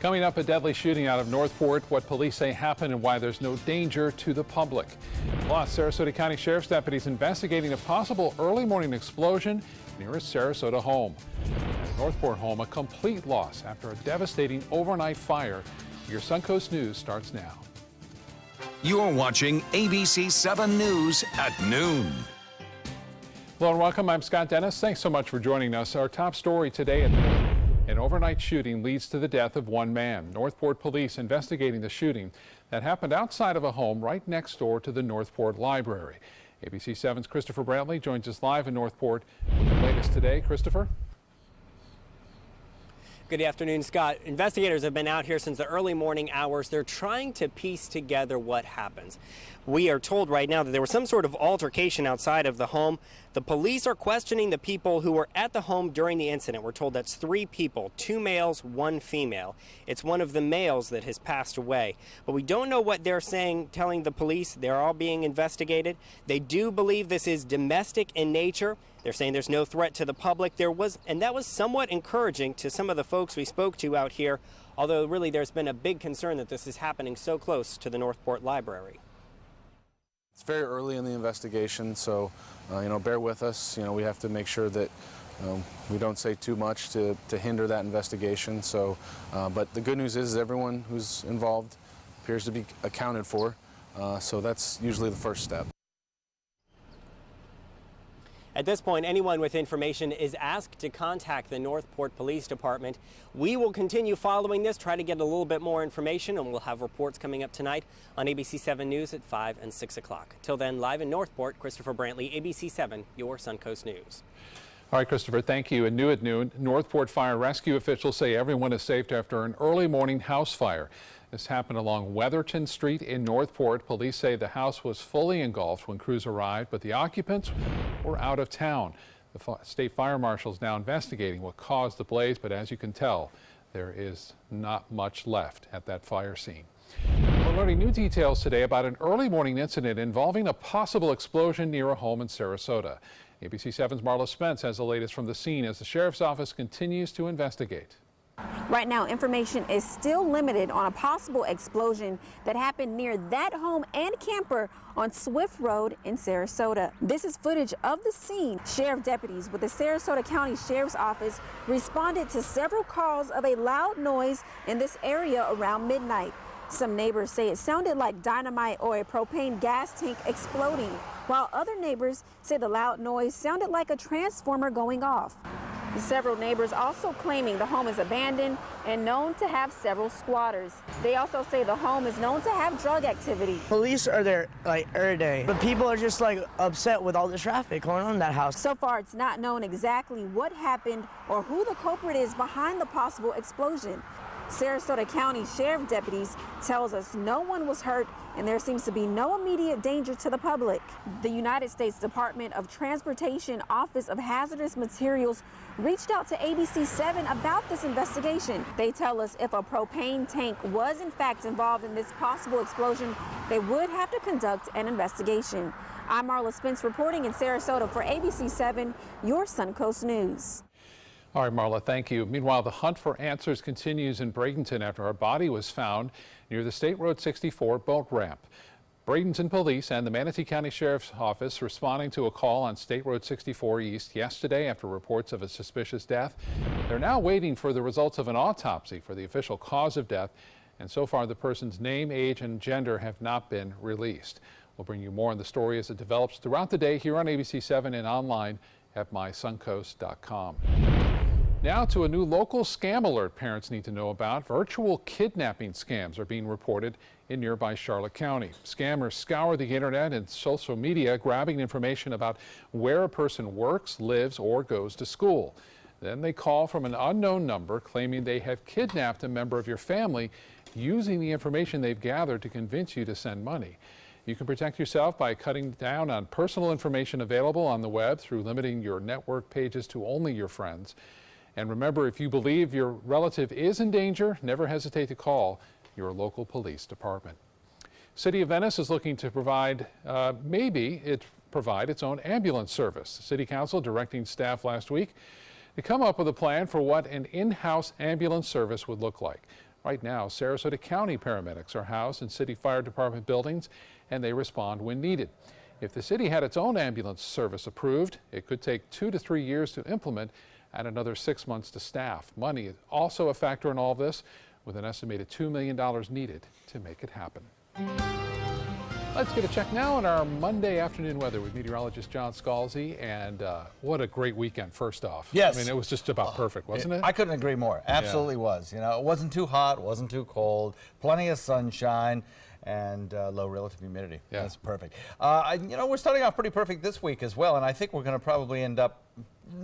Coming up, a deadly shooting out of Northport, what police say happened and why there's no danger to the public. Plus, Sarasota County Sheriff's deputies investigating a possible early morning explosion near a Sarasota home. At a Northport home, a complete loss after a devastating overnight fire. Your Suncoast News starts now. You're watching ABC 7 News at noon. Hello and welcome. I'm Scott Dennis. Thanks so much for joining us. Our top story today at noon. An overnight shooting leads to the death of one man. Northport police investigating the shooting that happened outside of a home right next door to the Northport Library. ABC 7's Christopher Brantley joins us live in Northport with the latest today. Christopher? Good afternoon, Scott. Investigators have been out here since the early morning hours. They're trying to piece together what happens. We are told right now that there was some sort of altercation outside of the home. The police are questioning the people who were at the home during the incident. We're told that's 3 people, 2 males, 1 female. It's one of the males that has passed away. But we don't know what they're saying, telling the police. They're all being investigated. They do believe this is domestic in nature. They're saying there's no threat to the public. And that was somewhat encouraging to some of the folks we spoke to out here, although really there's been a big concern that this is happening so close to the Northport Library. It's very early in the investigation, so bear with us. We have to make sure that we don't say too much to hinder that investigation. So, but the good news is everyone who's involved appears to be accounted for. So that's usually the first step. At this point, anyone with information is asked to contact the Northport Police Department. We will continue following this, try to get a little bit more information, and we'll have reports coming up tonight on ABC 7 News at 5 and 6 o'clock. Till then, live in Northport, Christopher Brantley, ABC 7, your Suncoast News. All right, Christopher, thank you. And new at noon, Northport Fire Rescue officials say everyone is safe after an early morning house fire. This happened along Weatherton Street in Northport. Police say the house was fully engulfed when crews arrived, but the occupants were out of town. The state fire marshal is now investigating what caused the blaze, but as you can tell, there is not much left at that fire scene. We're learning new details today about an early morning incident involving a possible explosion near a home in Sarasota. ABC 7's Marla Spence has the latest from the scene as the sheriff's office continues to investigate. Right now, information is still limited on a possible explosion that happened near that home and camper on Swift Road in Sarasota. This is footage of the scene. Sheriff deputies with the Sarasota County Sheriff's Office responded to several calls of a loud noise in this area around midnight. Some neighbors say it sounded like dynamite or a propane gas tank exploding, while other neighbors say the loud noise sounded like a transformer going off. Several neighbors also claiming the home is abandoned and known to have several squatters. They also say the home is known to have drug activity. Police are there like every day, but people are just like upset with all the traffic going on in that house. So far, it's not known exactly what happened or who the culprit is behind the possible explosion. Sarasota County Sheriff deputies tells us no one was hurt and there seems to be no immediate danger to the public. The United States Department of Transportation Office of Hazardous Materials reached out to ABC 7 about this investigation. They tell us if a propane tank was in fact involved in this possible explosion, they would have to conduct an investigation. I'm Marla Spence reporting in Sarasota for ABC 7, your Suncoast News. All right, Marla, thank you. Meanwhile, the hunt for answers continues in Bradenton after a body was found near the State Road 64 boat ramp. Bradenton Police and the Manatee County Sheriff's Office responding to a call on State Road 64 East yesterday after reports of a suspicious death. They're now waiting for the results of an autopsy for the official cause of death, and so far the person's name, age, and gender have not been released. We'll bring you more on the story as it develops throughout the day here on ABC 7 and online at mysuncoast.com. Now to a new local scam alert parents need to know about. Virtual kidnapping scams are being reported in nearby Charlotte County. Scammers scour the internet and social media, grabbing information about where a person works, lives, or goes to school. Then they call from an unknown number claiming they have kidnapped a member of your family, using the information they've gathered to convince you to send money. You can protect yourself by cutting down on personal information available on the web through limiting your network pages to only your friends. And remember, if you believe your relative is in danger, never hesitate to call your local police department. City of Venice is looking to provide its own ambulance service. The City Council directing staff last week to come up with a plan for what an in-house ambulance service would look like. Right now, Sarasota County paramedics are housed in city fire department buildings, and they respond when needed. If the city had its own ambulance service approved, it could take 2 to 3 years to implement and another 6 months to staff. Money is also a factor in all this, with an estimated $2 million needed to make it happen. Let's get a check now on our Monday afternoon weather with meteorologist John Scalzi. And what a great weekend, first off. Yes. I mean, it was just about perfect, wasn't it? I couldn't agree more. Absolutely was. You know, it wasn't too hot, wasn't too cold, plenty of sunshine, and low relative humidity. Yeah. That's perfect. You know, we're starting off pretty perfect this week as well, and I think we're going to probably end up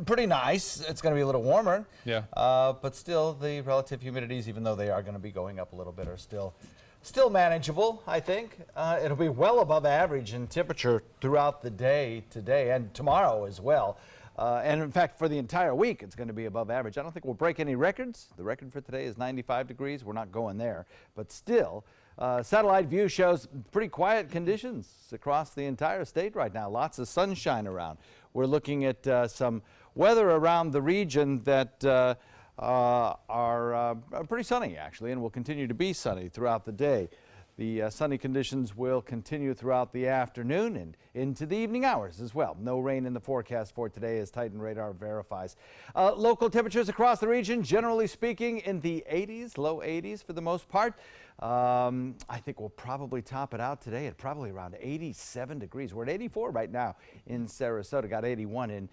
pretty nice. It's going to be a little warmer. Yeah. But still, the relative humidities, even though they are going to be going up a little bit, are still manageable, I think. It'll be well above average in temperature throughout the day today and tomorrow as well. And in fact, for the entire week, it's going to be above average. I don't think we'll break any records. The record for today is 95 degrees. We're not going there. But still, satellite view shows pretty quiet conditions across the entire state right now. Lots of sunshine around. We're looking at some weather around the region that are pretty sunny, actually, and will continue to be sunny throughout the day. The sunny conditions will continue throughout the afternoon and into the evening hours as well. No rain in the forecast for today, as Titan Radar verifies. Local temperatures across the region, generally speaking, in the 80s, low 80s for the most part. I think we'll probably top it out today at probably around 87 degrees. We're at 84 right now in Sarasota, got 81 in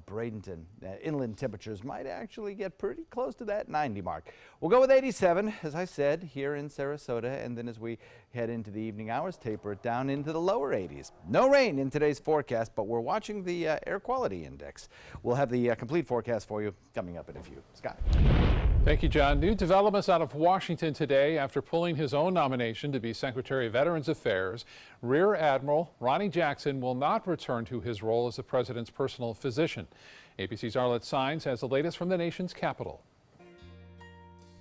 Bradenton. Inland temperatures might actually get pretty close to that 90 mark. We'll go with 87, as I said, here in Sarasota, and then as we head into the evening hours, taper it down into the lower 80s. No rain in today's forecast, but we're watching the air quality index. We'll have the complete forecast for you coming up in a few. Scott. Thank you, John. New developments out of Washington today after pulling his own nomination to be Secretary of Veterans Affairs. Rear Admiral Ronnie Jackson will not return to his role as the president's personal physician. ABC's Arlette Saenz has the latest from the nation's capital.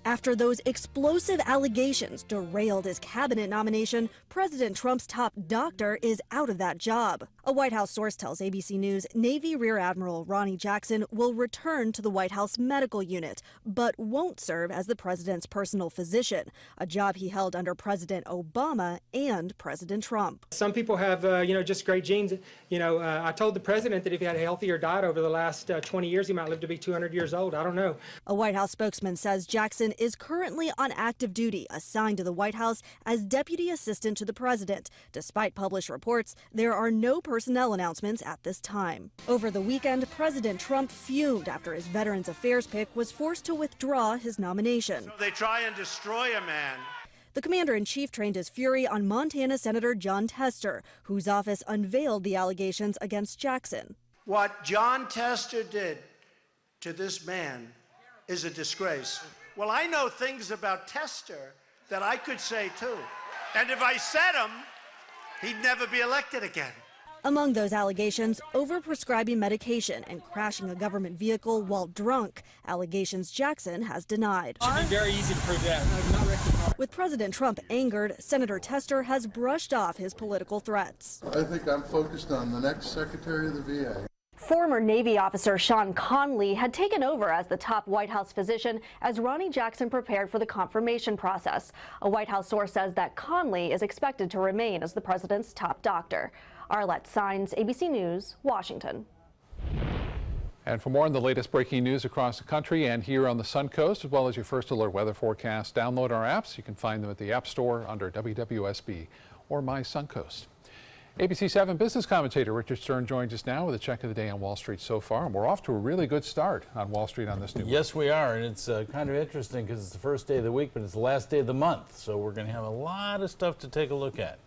After those explosive allegations derailed his cabinet nomination, President Trump's top doctor is out of that job. A White House source tells ABC News Navy Rear Admiral Ronnie Jackson will return to the White House medical unit, but won't serve as the president's personal physician, a job he held under President Obama and President Trump. Some people have, just great genes. I told the president that if he had a healthier diet over the last 20 years, he might live to be 200 years old. I don't know. A White House spokesman says Jackson is currently on active duty, assigned to the White House as deputy assistant to the president. Despite published reports, there are no personnel announcements at this time. Over the weekend, President Trump fumed after his Veterans Affairs pick was forced to withdraw his nomination. So they try and destroy a man. The commander-in-chief trained his fury on Montana Senator Jon Tester, whose office unveiled the allegations against Jackson. What Jon Tester did to this man is a disgrace. Well, I know things about Tester that I could say too. And if I said them, he'd never be elected again. Among those allegations, overprescribing medication and crashing a government vehicle while drunk, allegations Jackson has denied. It should be very easy to prove that. With President Trump angered, Senator Tester has brushed off his political threats. I think I'm focused on the next Secretary of the VA. Former Navy officer Sean Conley had taken over as the top White House physician as Ronnie Jackson prepared for the confirmation process. A White House source says that Conley is expected to remain as the president's top doctor. Arlette Saenz, ABC News, Washington. And for more on the latest breaking news across the country and here on the Suncoast, as well as your First Alert weather forecast, download our apps. You can find them at the App Store under WWSB or My Suncoast. ABC 7 business commentator Richard Stern joins us now with a check of the day on Wall Street so far. And we're off to a really good start on Wall Street on this new week. Yes, we are. And it's kind of interesting because it's the first day of the week, but it's the last day of the month. So we're going to have a lot of stuff to take a look at.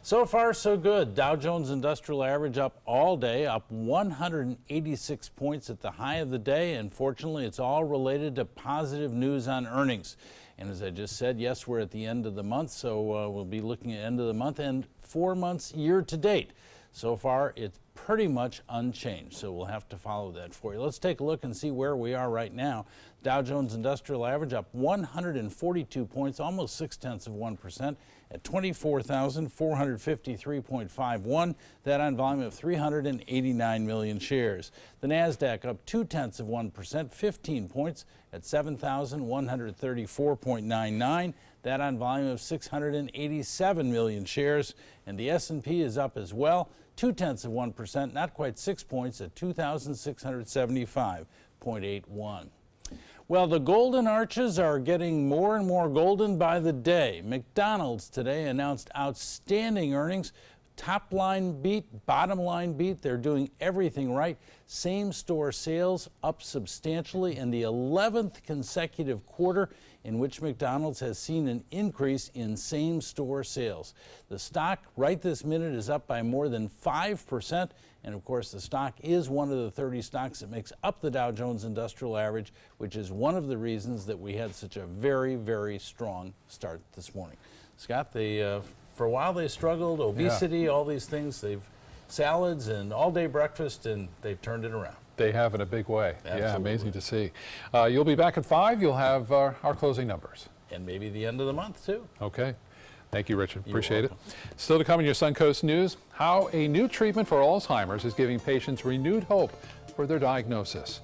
So far, so good. Dow Jones Industrial Average up all day, up 186 points at the high of the day. And fortunately, it's all related to positive news on earnings. And as I just said, yes, we're at the end of the month, so we'll be looking at end of the month and 4 months year to date. So far, it's pretty much unchanged, so we'll have to follow that for you. Let's take a look and see where we are right now. Dow Jones Industrial Average up 142 points, almost 0.6% at 24,453.51. That on volume of 389 million shares. The Nasdaq up 0.2%, 15 points at 7,134.99. That on volume of 687 million shares. And the S&P is up as well, 0.2%, not quite 6 points at 2,675.81. Well, the golden arches are getting more and more golden by the day. McDonald's today announced outstanding earnings. Top line beat, bottom line beat. They're doing everything right. Same store sales up substantially in the 11th consecutive quarter in which McDonald's has seen an increase in same store sales. The stock right this minute is up by more than 5%. And of course, the stock is one of the 30 stocks that makes up the Dow Jones Industrial Average, which is one of the reasons that we had such a very, very strong start this morning. Scott, for a while they struggled, obesity, all these things. They've salads and all-day breakfast, and they've turned it around. They have in a big way. Absolutely. Yeah, amazing to see. You'll be back at 5. You'll have our closing numbers. And maybe the end of the month, too. Okay. Thank you, Richard. You're Appreciate welcome. it. Still to come in your Suncoast News, how a new treatment for Alzheimer's is giving patients renewed hope for their diagnosis.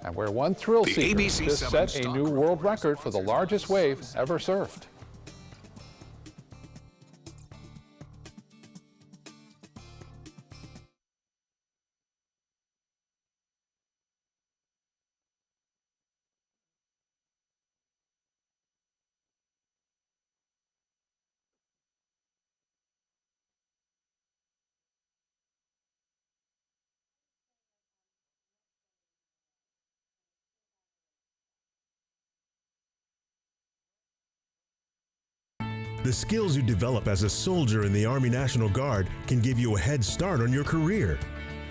And where one thrill seeker just set a new world record for the largest wave ever surfed. The skills you develop as a soldier in the Army National Guard can give you a head start on your career.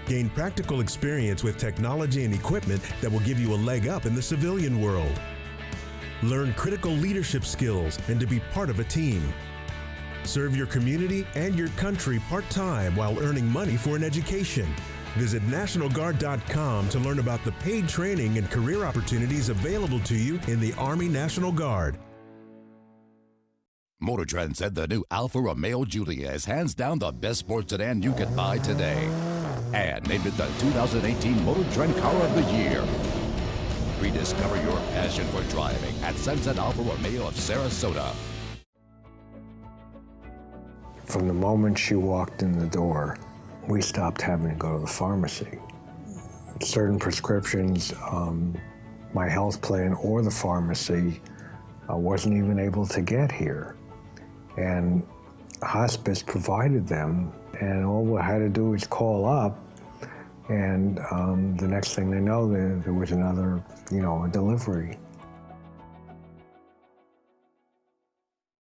Gain practical experience with technology and equipment that will give you a leg up in the civilian world. Learn critical leadership skills and to be part of a team. Serve your community and your country part-time while earning money for an education. Visit NationalGuard.com to learn about the paid training and career opportunities available to you in the Army National Guard. Motor Trend said the new Alfa Romeo Giulia is hands down the best sports sedan you can buy today. And named it the 2018 Motor Trend Car of the Year. Rediscover your passion for driving at Sunset Alfa Romeo of Sarasota. From the moment she walked in the door, we stopped having to go to the pharmacy. Certain prescriptions, my health plan or the pharmacy wasn't even able to get here. And hospice provided them, and all we had to do was call up, and the next thing they know, there was another, a delivery.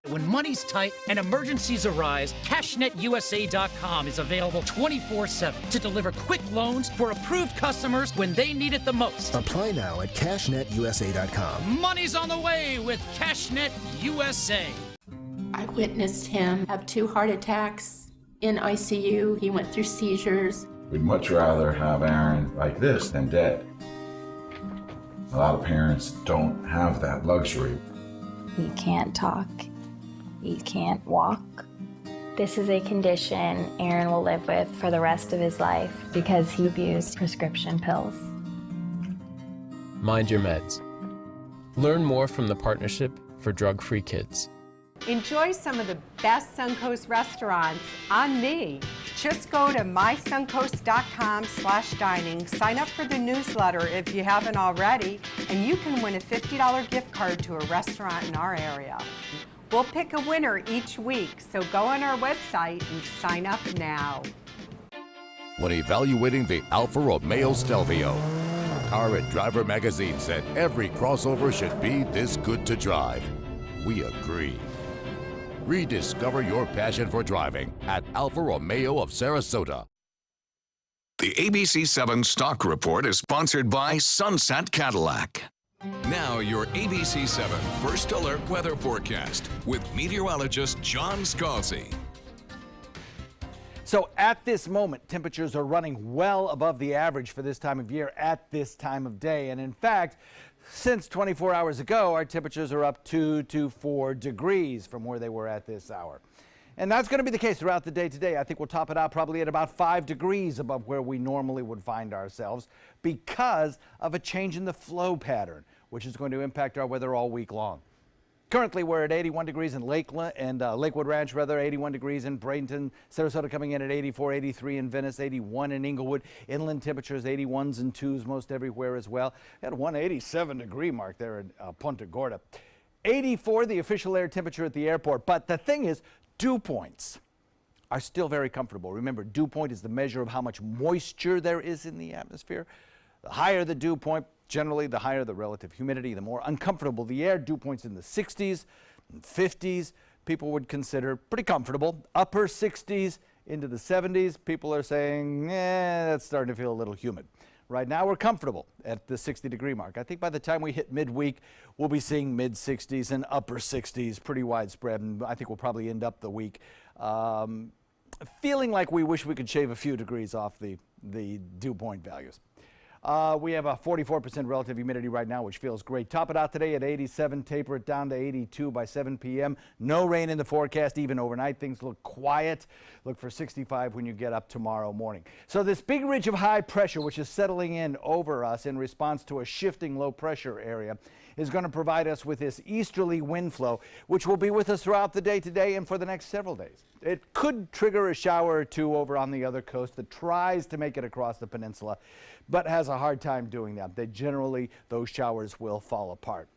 When money's tight and emergencies arise, CashNetUSA.com is available 24/7 to deliver quick loans for approved customers when they need it the most. Apply now at CashNetUSA.com. Money's on the way with CashNet USA. I witnessed him have 2 heart attacks in ICU. He went through seizures. We'd much rather have Aaron like this than dead. A lot of parents don't have that luxury. He can't talk. He can't walk. This is a condition Aaron will live with for the rest of his life because he abused prescription pills. Mind your meds. Learn more from the Partnership for Drug-Free Kids. Enjoy some of the best Suncoast restaurants on me. Just go to mysuncoast.com/dining, sign up for the newsletter if you haven't already, and you can win a $50 gift card to a restaurant in our area. We'll pick a winner each week, so go on our website and sign up now. When evaluating the Alfa Romeo Stelvio, Car and Driver magazine said every crossover should be this good to drive. We agree. Rediscover your passion for driving at Alfa Romeo of Sarasota. The ABC7 Stock Report is sponsored by Sunset Cadillac. Now your ABC7 First Alert Weather Forecast with meteorologist John Scalzi. So at this moment, temperatures are running well above the average for this time of year at this time of day. And in fact, Since 24 hours ago, our temperatures are up 2 to 4 degrees from where they were at this hour. And that's going to be the case throughout the day today. I think we'll top it out probably at about 5 degrees above where we normally would find ourselves because of a change in the flow pattern, which is going to impact our weather all week long. Currently, we're at 81 degrees in Lakewood Ranch, 81 degrees in Bradenton, Sarasota coming in at 84, 83 in Venice, 81 in Inglewood. Inland temperatures 81s and 2s most everywhere as well. We had a 187-degree mark there in Punta Gorda. 84 the official air temperature at the airport. But the thing is, dew points are still very comfortable. Remember, dew point is the measure of how much moisture there is in the atmosphere. The higher the dew point, generally, the higher the relative humidity, the more uncomfortable the air. Dew points in the 60s and 50s, people would consider pretty comfortable. Upper 60s into the 70s, people are saying, that's starting to feel a little humid. Right now, we're comfortable at the 60-degree mark. I think by the time we hit midweek, we'll be seeing mid-60s and upper 60s, pretty widespread, and I think we'll probably end up the week feeling like we wish we could shave a few degrees off the dew point values. We have a 44% relative humidity right now, which feels great. Top it out today at 87, taper it down to 82 by 7 p.m. No rain in the forecast, even overnight. Things look quiet. Look for 65 when you get up tomorrow morning. So this big ridge of high pressure, which is settling in over us in response to a shifting low pressure area, is going to provide us with this easterly wind flow, which will be with us throughout the day today and for the next several days. It could trigger a shower or two over on the other coast that tries to make it across the peninsula, but has a hard time doing that. Those showers will fall apart.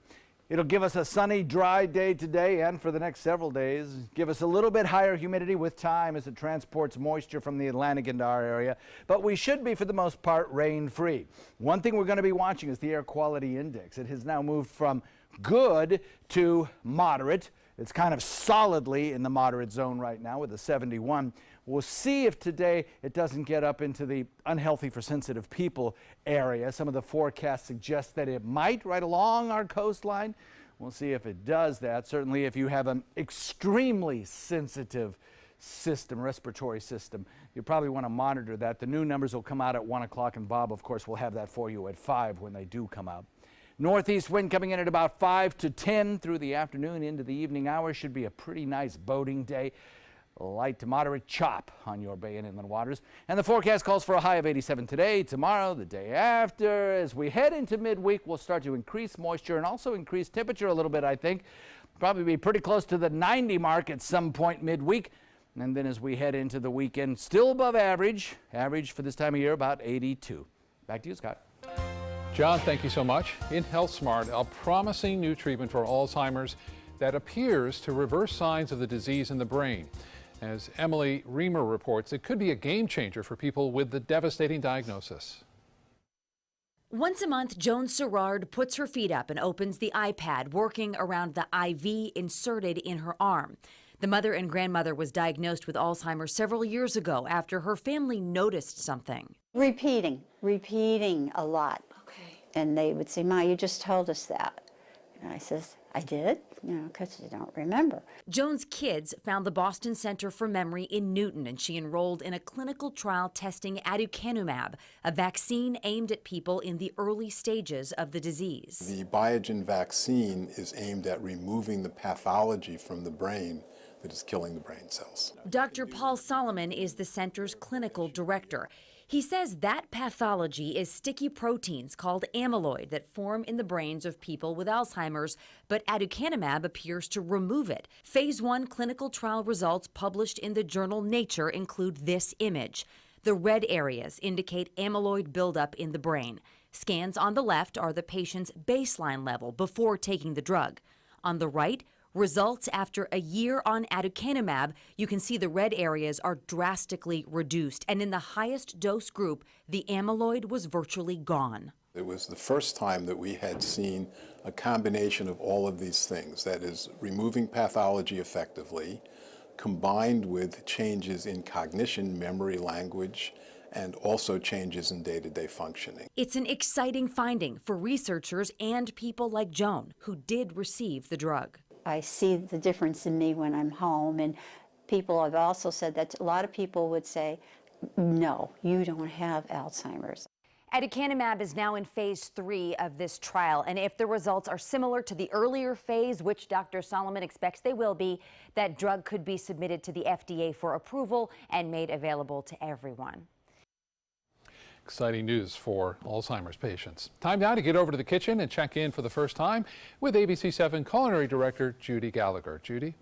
It'll give us a sunny, dry day today and for the next several days. Give us a little bit higher humidity with time as it transports moisture from the Atlantic into our area, but we should be, for the most part, rain-free. One thing we're going to be watching is the air quality index. It has now moved from good to moderate. It's kind of solidly in the moderate zone right now with a 71. We'll see if today it doesn't get up into the unhealthy for sensitive people area. Some of the forecasts suggest that it might right along our coastline. We'll see if it does that. Certainly if you have an extremely sensitive system, respiratory system, you probably want to monitor that. The new numbers will come out at 1 o'clock, and Bob, of course, will have that for you at 5 when they do come out. Northeast wind coming in at about 5 to 10 through the afternoon into the evening hours. Should be a pretty nice boating day. Light to moderate chop on your bay and inland waters. And the forecast calls for a high of 87 today, tomorrow, the day after. As we head into midweek, we'll start to increase moisture and also increase temperature a little bit, I think. Probably be pretty close to the 90 mark at some point midweek. And then as we head into the weekend, still above average. Average for this time of year, about 82. Back to you, Scott. John, thank you so much. In HealthSmart, a promising new treatment for Alzheimer's that appears to reverse signs of the disease in the brain. As Emily Reamer reports, it could be a game changer for people with the devastating diagnosis. Once a month, Joan Serrard puts her feet up and opens the iPad, working around the IV inserted in her arm. The mother and grandmother was diagnosed with Alzheimer's several years ago after her family noticed something. Repeating a lot. Okay. And they would say, Ma, you just told us that. And I says, I did? Because I don't remember. Joan's kids found the Boston Center for Memory in Newton, and she enrolled in a clinical trial testing aducanumab, a vaccine aimed at people in the early stages of the disease. The Biogen vaccine is aimed at removing the pathology from the brain that is killing the brain cells. Dr. Paul Solomon is the center's clinical director. He says that pathology is sticky proteins called amyloid that form in the brains of people with Alzheimer's, but aducanumab appears to remove it. Phase 1 clinical trial results published in the journal Nature include this image. The red areas indicate amyloid buildup in the brain. Scans on the left are the patient's baseline level before taking the drug. On the right, results after a year on aducanumab. You can see the red areas are drastically reduced, and in the highest dose group, the amyloid was virtually gone. It was the first time that we had seen a combination of all of these things, that is, removing pathology effectively, combined with changes in cognition, memory, language, and also changes in day-to-day functioning. It's an exciting finding for researchers and people like Joan, who did receive the drug. I see the difference in me when I'm home, and people have also said that a lot of people would say, no, you don't have Alzheimer's. Aducanumab is now in phase 3 of this trial, and if the results are similar to the earlier phase, which Dr. Solomon expects they will be, that drug could be submitted to the FDA for approval and made available to everyone. Exciting news for Alzheimer's patients. Time now to get over to the kitchen and check in for the first time with ABC 7 Culinary Director Judy Gallagher. Judy?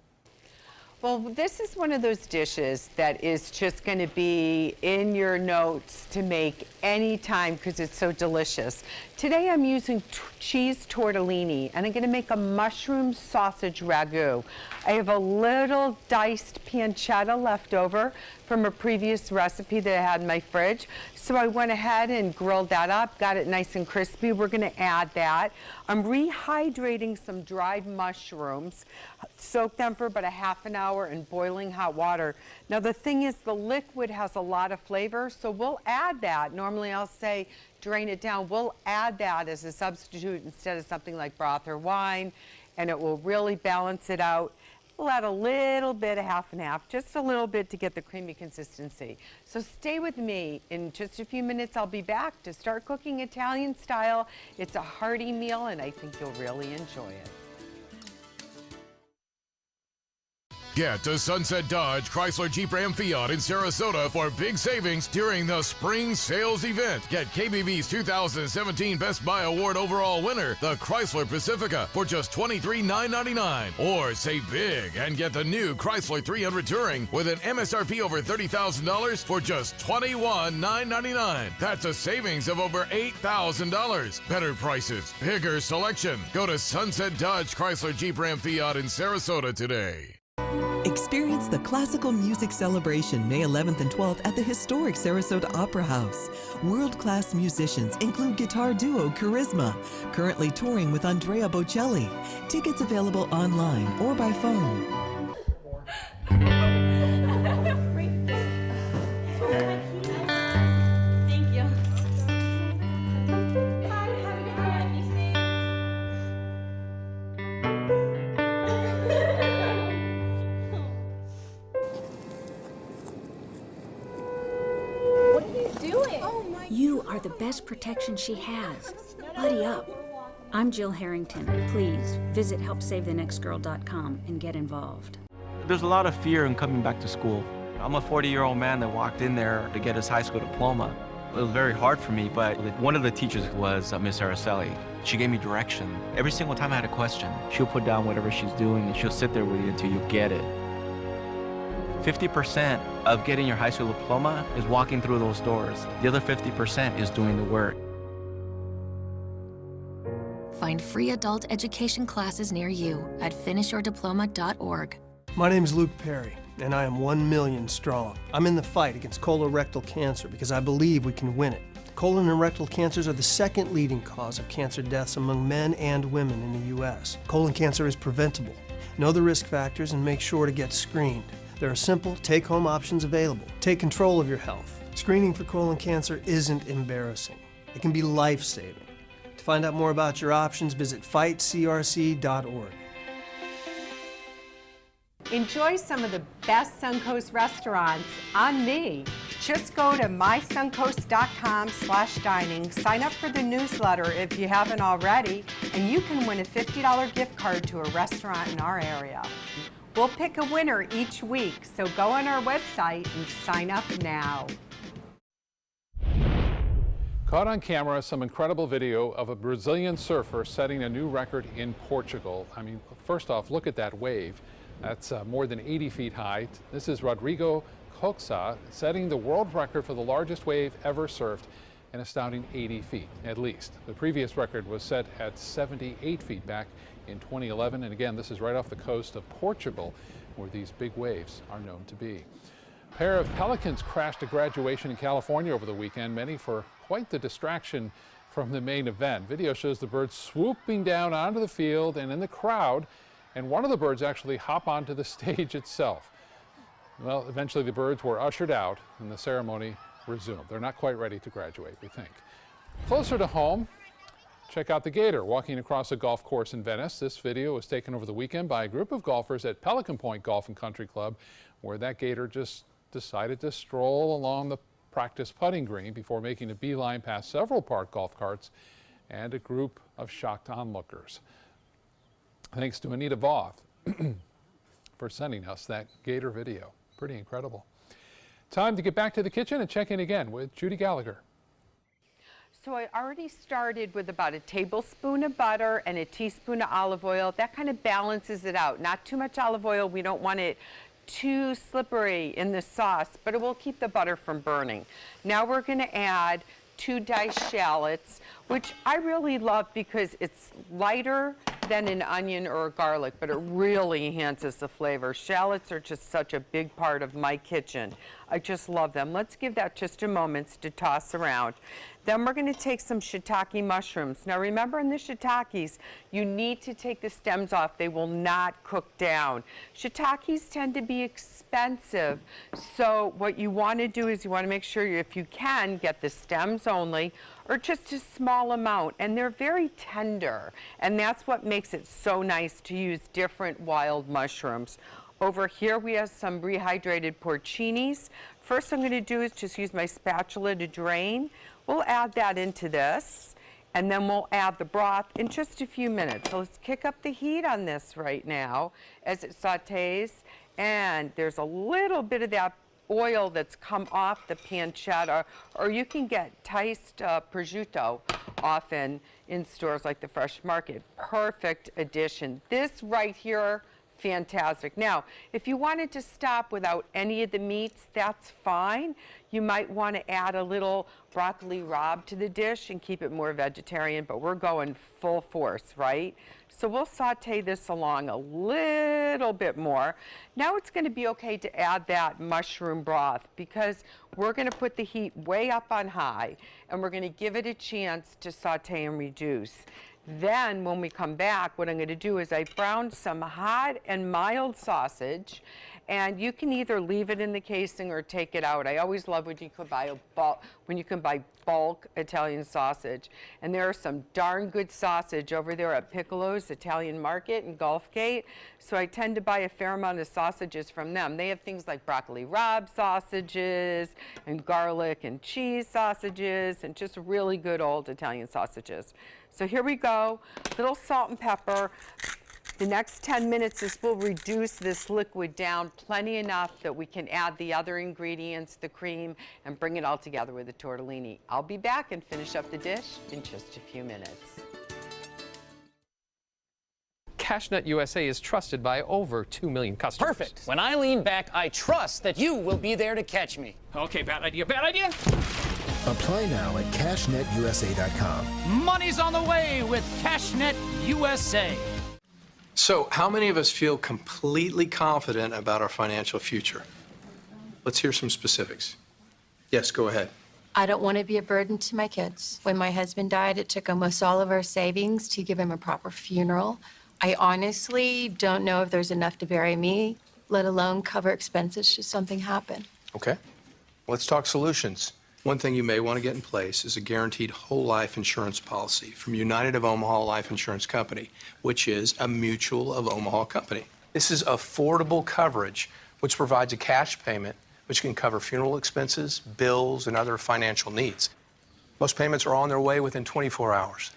Well, this is one of those dishes that is just going to be in your notes to make any time because it's so delicious. Today I'm using cheese tortellini, and I'm going to make a mushroom sausage ragu. I have a little diced pancetta left over from a previous recipe that I had in my fridge. So I went ahead and grilled that up, got it nice and crispy. We're going to add that. I'm rehydrating some dried mushrooms, soak them for about a half an hour in boiling hot water. Now the thing is, the liquid has a lot of flavor, so we'll add that. Normally I'll say drain it down. We'll add that as a substitute instead of something like broth or wine, and it will really balance it out. We'll add a little bit of half and half, just a little bit to get the creamy consistency. So stay with me. In just a few minutes, I'll be back to start cooking Italian style. It's a hearty meal, and I think you'll really enjoy it. Get to Sunset Dodge, Chrysler, Jeep, Ram, Fiat in Sarasota for big savings during the spring sales event. Get KBB's 2017 Best Buy Award overall winner, the Chrysler Pacifica, for just $23,999. Or save big and get the new Chrysler 300 Touring with an MSRP over $30,000 for just $21,999. That's a savings of over $8,000. Better prices, bigger selection. Go to Sunset Dodge, Chrysler, Jeep, Ram, Fiat in Sarasota today. Experience the Classical Music Celebration May 11th and 12th at the historic Sarasota Opera House. World-class musicians include guitar duo Charisma, currently touring with Andrea Bocelli. Tickets available online or by phone. Thank you. You are the best protection she has. Buddy up. I'm Jill Harrington. Please visit HelpSaveTheNextGirl.com and get involved. There's a lot of fear in coming back to school. I'm a 40-year-old man that walked in there to get his high school diploma. It was very hard for me, but one of the teachers was Miss Araceli. She gave me direction. Every single time I had a question, she'll put down whatever she's doing and she'll sit there with you until you get it. 50% of getting your high school diploma is walking through those doors. The other 50% is doing the work. Find free adult education classes near you at finishyourdiploma.org. My name is Luke Perry, and I am 1 million strong. I'm in the fight against colorectal cancer because I believe we can win it. Colon and rectal cancers are the second leading cause of cancer deaths among men and women in the U.S. Colon cancer is preventable. Know the risk factors and make sure to get screened. There are simple, take-home options available. Take control of your health. Screening for colon cancer isn't embarrassing. It can be life-saving. To find out more about your options, visit fightcrc.org. Enjoy some of the best Suncoast restaurants on me. Just go to mysuncoast.com/dining, sign up for the newsletter if you haven't already, and you can win a $50 gift card to a restaurant in our area. We'll pick a winner each week, so go on our website and sign up now. Caught on camera, some incredible video of a Brazilian surfer setting a new record in Portugal. I mean, first off, look at that wave. That's more than 80 feet high. This is Rodrigo Coxa setting the world record for the largest wave ever surfed, an astounding 80 feet at least. The previous record was set at 78 feet back in 2011, and again, this is right off the coast of Portugal, where these big waves are known to be. A pair of pelicans crashed a graduation in California over the weekend, many for quite the distraction from the main event. Video shows the birds swooping down onto the field and in the crowd, and one of the birds actually hop onto the stage itself. Well, eventually the birds were ushered out and the ceremony resumed. They're not quite ready to graduate, we think. Closer to home, check out the gator walking across a golf course in Venice. This video was taken over the weekend by a group of golfers at Pelican Point Golf and Country Club, where that gator just decided to stroll along the practice putting green before making a beeline past several parked golf carts and a group of shocked onlookers. Thanks to Anita Voth for sending us that gator video. Pretty incredible. Time to get back to the kitchen and check in again with Judy Gallagher. So I already started with about a tablespoon of butter and a teaspoon of olive oil. That kind of balances it out. Not too much olive oil. We don't want it too slippery in the sauce, but it will keep the butter from burning. Now we're going to add 2 diced shallots, which I really love because it's lighter than an onion or a garlic, but it really enhances the flavor. Shallots are just such a big part of my kitchen. I just love them. Let's give that just a moment to toss around. Then we're going to take some shiitake mushrooms. Now remember, in the shiitakes, you need to take the stems off. They will not cook down. Shiitakes tend to be expensive, so what you want to do is you want to make sure, if you can, get the stems only, or just a small amount, and they're very tender, and that's what makes it so nice to use different wild mushrooms. Over here we have some rehydrated porcinis. First I'm going to do is just use my spatula to drain. We'll add that into this, and then we'll add the broth in just a few minutes. So let's kick up the heat on this right now as it sautés, and there's a little bit of that oil that's come off the pancetta, or you can get diced prosciutto often in stores like the Fresh Market. Perfect addition. This right here, fantastic. Now, if you wanted to stop without any of the meats, that's fine. You might want to add a little broccoli rabe to the dish and keep it more vegetarian, but we're going full force, right? So we'll saute this along a little bit more. Now it's going to be okay to add that mushroom broth because we're going to put the heat way up on high and we're going to give it a chance to saute and reduce. Then when we come back, what I'm going to do is I browned some hot and mild sausage, and you can either leave it in the casing or take it out. I always love when you can buy bulk Italian sausage. And there are some darn good sausage over there at Piccolo's Italian Market in Gulfgate. So I tend to buy a fair amount of sausages from them. They have things like broccoli rabe sausages and garlic and cheese sausages and just really good old Italian sausages. So here we go, little salt and pepper. The next 10 minutes, this will reduce this liquid down plenty enough that we can add the other ingredients, the cream, and bring it all together with the tortellini. I'll be back and finish up the dish in just a few minutes. CashNet USA is trusted by over 2 million customers. Perfect. When I lean back, I trust that you will be there to catch me. Okay, bad idea, bad idea. Apply now at CashNetUSA.com. Money's on the way with CashNet USA. So, how many of us feel completely confident about our financial future? Let's hear some specifics. Yes, go ahead. I don't want to be a burden to my kids. When my husband died, it took almost all of our savings to give him a proper funeral. I honestly don't know if there's enough to bury me, let alone cover expenses should something happen. Okay. Let's talk solutions. One thing you may want to get in place is a guaranteed whole life insurance policy from United of Omaha Life Insurance Company, which is a Mutual of Omaha company. This is affordable coverage, which provides a cash payment which can cover funeral expenses, bills, and other financial needs. Most payments are on their way within 24 hours.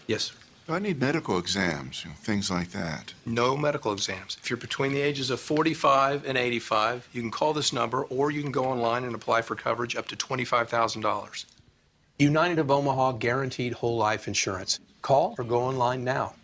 Yes, sir. Do I need medical exams, things like that? No medical exams. If you're between the ages of 45 and 85, you can call this number or you can go online and apply for coverage up to $25,000. United of Omaha Guaranteed Whole Life Insurance. Call or go online now.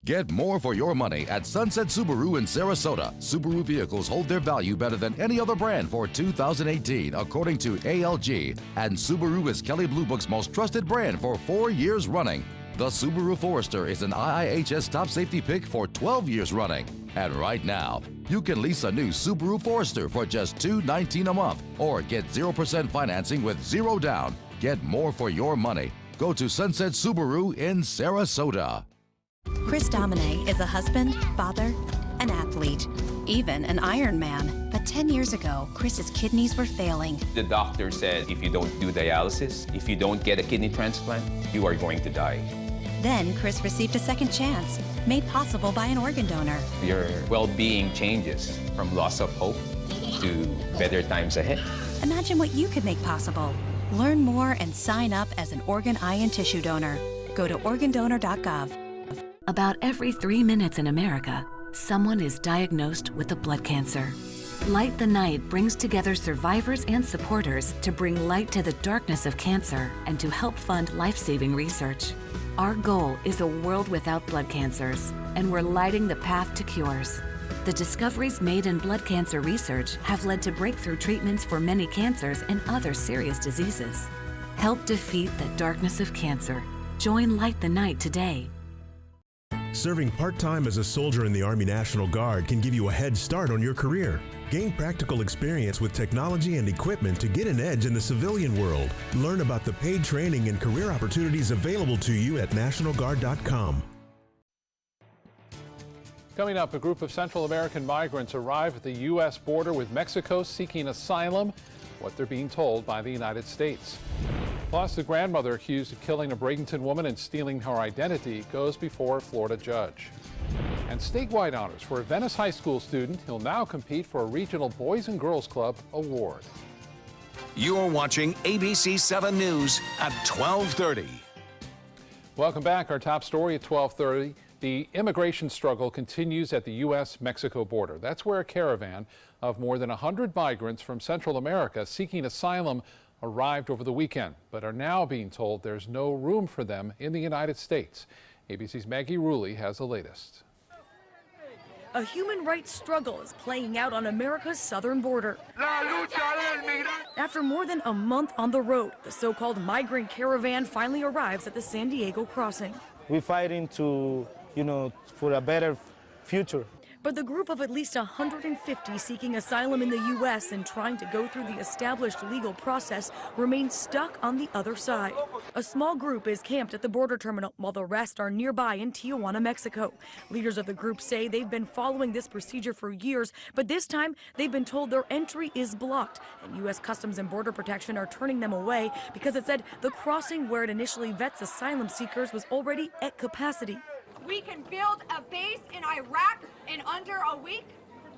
Get more for your money at Sunset Subaru in Sarasota. Subaru vehicles hold their value better than any other brand for 2018, according to ALG. And Subaru is Kelley Blue Book's most trusted brand for 4 years running. The Subaru Forester is an IIHS top safety pick for 12 years running. And right now, you can lease a new Subaru Forester for just $219 a month or get 0% financing with zero down. Get more for your money. Go to Sunset Subaru in Sarasota. Chris Domine is a husband, father, an athlete, even an Ironman. But 10 years ago, Chris's kidneys were failing. The doctor said if you don't do dialysis, if you don't get a kidney transplant, you are going to die. Then Chris received a second chance, made possible by an organ donor. Your well-being changes from loss of hope to better times ahead. Imagine what you could make possible. Learn more and sign up as an organ, eye, and tissue donor. Go to organdonor.gov. About every 3 minutes in America, someone is diagnosed with a blood cancer. Light the Night brings together survivors and supporters to bring light to the darkness of cancer and to help fund life-saving research. Our goal is a world without blood cancers, and we're lighting the path to cures. The discoveries made in blood cancer research have led to breakthrough treatments for many cancers and other serious diseases. Help defeat the darkness of cancer. Join Light the Night today. Serving part-time as a soldier in the Army National Guard can give you a head start on your career. Gain practical experience with technology and equipment to get an edge in the civilian world. Learn about the paid training and career opportunities available to you at NationalGuard.com. Coming up, a group of Central American migrants arrive at the U.S. border with Mexico seeking asylum, what they're being told by the United States. Plus, the grandmother accused of killing a Bradenton woman and stealing her identity goes before a Florida judge. And statewide honors for a Venice High School student. He'll now compete for a regional Boys and Girls Club award. You're watching ABC 7 News at 12:30. Welcome back. Our top story at 12:30. The immigration struggle continues at the U.S.-Mexico border. That's where a caravan of more than 100 migrants from Central America seeking asylum arrived over the weekend, but are now being told there's no room for them in the United States. ABC's Maggie Rulli has the latest. A human rights struggle is playing out on America's southern border. After more than a month on the road, the so-called migrant caravan finally arrives at the San Diego crossing. We're fighting to, for a better future. But the group of at least 150 seeking asylum in the U.S. and trying to go through the established legal process remain stuck on the other side. A small group is camped at the border terminal while the rest are nearby in Tijuana, Mexico. Leaders of the group say they've been following this procedure for years, but this time they've been told their entry is blocked, and U.S. Customs and Border Protection are turning them away because it said the crossing where it initially vets asylum seekers was already at capacity. We can build a base in Iraq in under a week.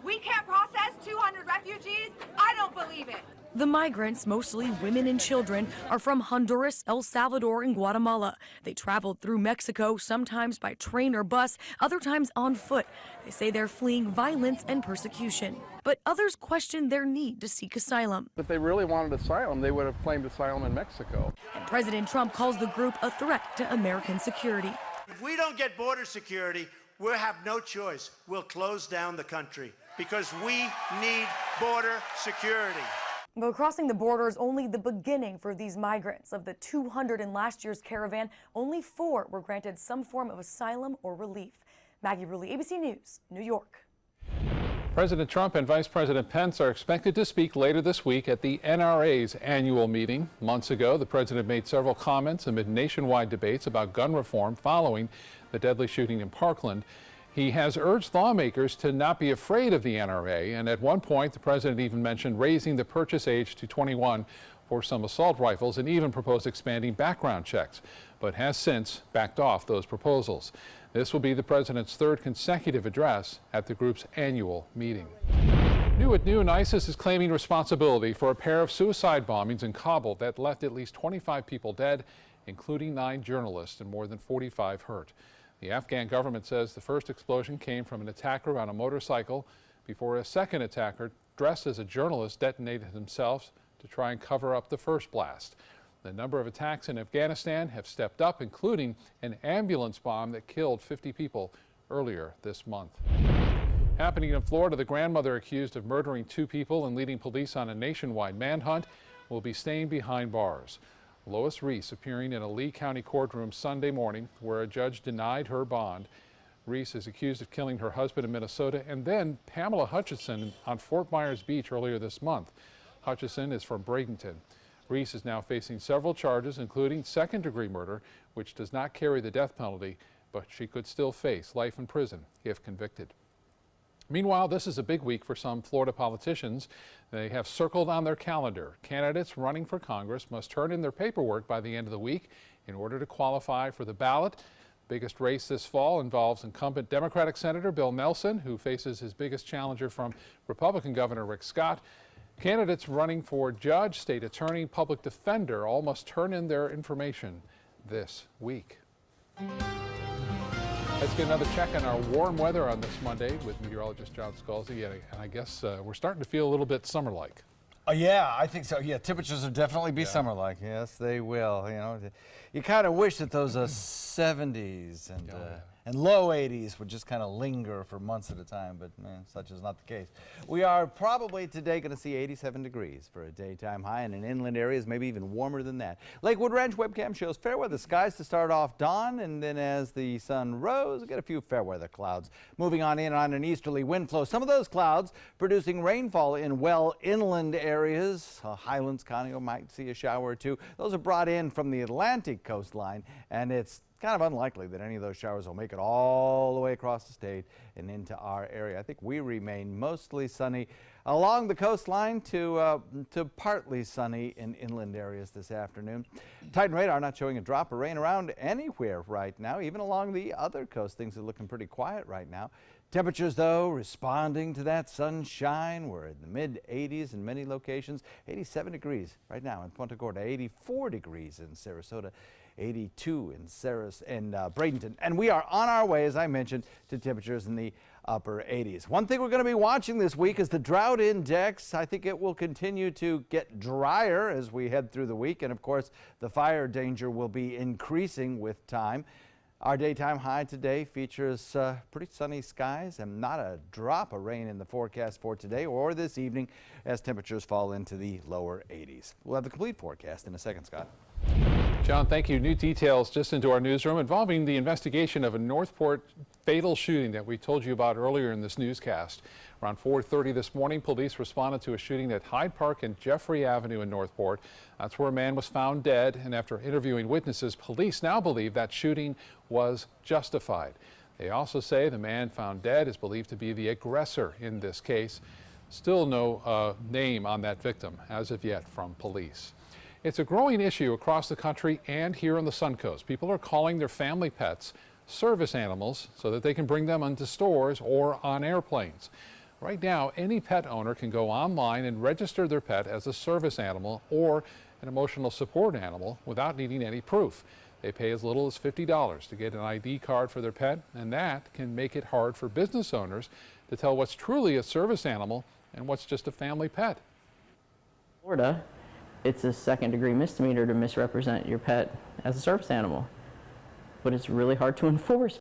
We can't process 200 refugees. I don't believe it. The migrants, mostly women and children, are from Honduras, El Salvador, and Guatemala. They traveled through Mexico, sometimes by train or bus, other times on foot. They say they're fleeing violence and persecution. But others question their need to seek asylum. If they really wanted asylum, they would have claimed asylum in Mexico. And President Trump calls the group a threat to American security. If we don't get border security, we'll have no choice. We'll close down the country because we need border security. But crossing the border is only the beginning for these migrants. Of the 200 in last year's caravan, only 4 were granted some form of asylum or relief. Maggie Rulli, ABC News, New York. President Trump and Vice President Pence are expected to speak later this week at the NRA's annual meeting. Months ago, the president made several comments amid nationwide debates about gun reform following the deadly shooting in Parkland. He has urged lawmakers to not be afraid of the NRA, and at one point, the president even mentioned raising the purchase age to 21 for some assault rifles and even proposed expanding background checks, but has since backed off those proposals. This will be the president's 3rd consecutive address at the group's annual meeting. New at noon, ISIS is claiming responsibility for a pair of suicide bombings in Kabul that left at least 25 people dead, including 9 journalists, and more than 45 hurt. The Afghan government says the first explosion came from an attacker on a motorcycle before a second attacker dressed as a journalist detonated himself to try and cover up the first blast. The number of attacks in Afghanistan have stepped up, including an ambulance bomb that killed 50 people earlier this month. Happening in Florida, the grandmother accused of murdering 2 people and leading police on a nationwide manhunt will be staying behind bars. Lois Reese appearing in a Lee County courtroom Sunday morning where a judge denied her bond. Reese is accused of killing her husband in Minnesota and then Pamela Hutchison on Fort Myers Beach earlier this month. Hutchison is from Bradenton. Reese is now facing several charges, including second-degree murder, which does not carry the death penalty, but she could still face life in prison if convicted. Meanwhile, this is a big week for some Florida politicians. They have circled on their calendar. Candidates running for Congress must turn in their paperwork by the end of the week in order to qualify for the ballot. The biggest race this fall involves incumbent Democratic Senator Bill Nelson, who faces his biggest challenger from Republican Governor Rick Scott. Candidates running for judge, state attorney, public defender all must turn in their information this week. Let's get another check on our warm weather on this Monday with meteorologist John Scalzi. And I guess we're starting to feel a little bit summer-like. Yeah, I think so. Yeah, temperatures will definitely be summer-like. Yes, they will. You know, you kind of wish that those 70s and low 80s would just kind of linger for months at a time, but man, such is not the case. We are probably today going to see 87 degrees for a daytime high, and in inland areas maybe even warmer than that. Lakewood Ranch webcam shows fair weather skies to start off dawn, and then as the sun rose, we get a few fair weather clouds. Moving on in on an easterly wind flow. Some of those clouds producing rainfall in well inland areas. Highlands County might see a shower or two. Those are brought in from the Atlantic coastline, and it's kind of unlikely that any of those showers will make it all the way across the state and into our area. I think we remain mostly sunny along the coastline to partly sunny in inland areas this afternoon. Titan radar not showing a drop of rain around anywhere right now. Even along the other coast, things are looking pretty quiet right now. Temperatures, though, responding to that sunshine. We're in the mid-80s in many locations. 87 degrees right now in Punta Gorda, 84 degrees in Sarasota, 82 in Bradenton. And we are on our way, as I mentioned, to temperatures in the upper 80s. One thing we're going to be watching this week is the drought index. I think it will continue to get drier as we head through the week. And, of course, the fire danger will be increasing with time. Our daytime high today features pretty sunny skies and not a drop of rain in the forecast for today or this evening as temperatures fall into the lower 80s. We'll have the complete forecast in a second, Scott. John, thank you. New details just into our newsroom involving the investigation of a Northport fatal shooting that we told you about earlier in this newscast. Around 4:30 this morning, police responded to a shooting at Hyde Park and Jeffrey Avenue in Northport. That's where a man was found dead, and after interviewing witnesses, police now believe that shooting was justified. They also say the man found dead is believed to be the aggressor in this case. Still no name on that victim as of yet from police. It's a growing issue across the country and here on the Suncoast. People are calling their family pets service animals so that they can bring them into stores or on airplanes. Right now, any pet owner can go online and register their pet as a service animal or an emotional support animal without needing any proof. They pay as little as $50 to get an ID card for their pet, and that can make it hard for business owners to tell what's truly a service animal and what's just a family pet. Florida, it's a second-degree misdemeanor to misrepresent your pet as a service animal, but it's really hard to enforce.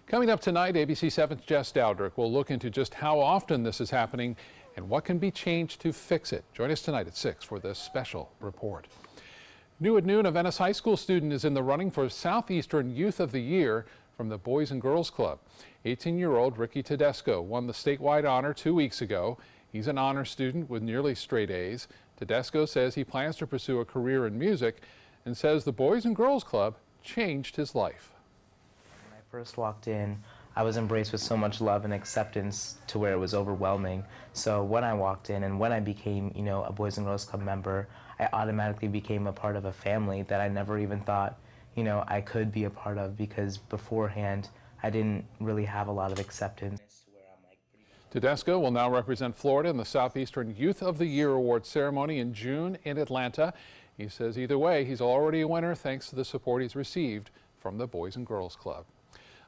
Coming up tonight, ABC 7's Jess Dowdrick will look into just how often this is happening and what can be changed to fix it. Join us tonight at 6 for this special report. New at noon, a Venice High School student is in the running for Southeastern Youth of the Year from the Boys and Girls Club. 18-year-old Ricky Tedesco won the statewide honor 2 weeks ago. He's an honor student with nearly straight A's. Tedesco says he plans to pursue a career in music and says the Boys and Girls Club changed his life. When I first walked in, I was embraced with so much love and acceptance to where it was overwhelming. So when I walked in and when I became, a Boys and Girls Club member, I automatically became a part of a family that I never even thought, I could be a part of, because beforehand, I didn't really have a lot of acceptance. Tedesco will now represent Florida in the Southeastern Youth of the Year Award ceremony in June in Atlanta. He says either way, he's already a winner thanks to the support he's received from the Boys and Girls Club.